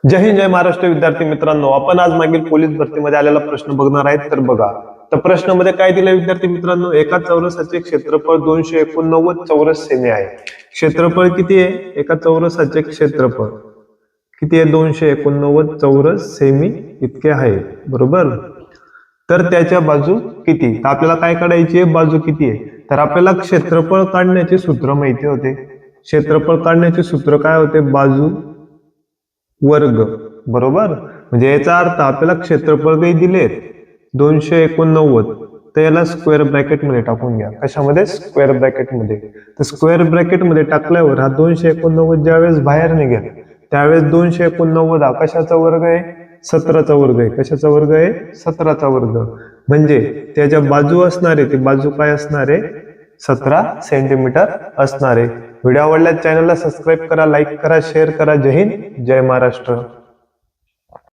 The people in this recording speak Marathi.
जय हिंद जय महाराष्ट्र विद्यार्थी मित्रांनो, आपण आज मागील पोलीस भरतीमध्ये आलेला प्रश्न बघणार आहेत. तर बघा, तर प्रश्नामध्ये काय दिलं विद्यार्थी मित्रांनो, एका चौरसाचे क्षेत्रफळ 289 चौरस सेमी आहे. क्षेत्रफळ किती आहे? एका चौरसाचे क्षेत्रफळ किती आहे? 289 चौरस सेमी इतके आहे, बरोबर. तर त्याच्या बाजू किती? तर आपल्याला काय काढायची आहे? बाजू किती आहे? तर आपल्याला क्षेत्रफळ काढण्याचे सूत्र माहिती होते. क्षेत्रफळ काढण्याचे सूत्र काय होते? बाजू वर्ग, बरोबर. म्हणजे याचा अर्थ आपल्याला क्षेत्रफळ काही दिलेत 289, तर याला स्क्वेअर ब्रॅकेट मध्ये टाकून घ्या. कशामध्ये? स्क्वेअर ब्रॅकेट मध्ये. तर स्क्वेअर ब्रॅकेट मध्ये टाकल्यावर हा 289 ज्यावेळेस बाहेर निघेल त्यावेळेस 289 हा कशाचा वर्ग आहे? 17चा वर्ग आहे. कशाचा वर्ग आहे? 17चा वर्ग. म्हणजे त्याच्या बाजू असणार आहे, ती बाजू काय असणार आहे? 17 सेंटीमीटर असणार आहे. व्हिडिओ आवडल्यास चॅनलला सबस्क्राईब करा, लाईक करा, शेअर करा. जय हिंद जय महाराष्ट्र.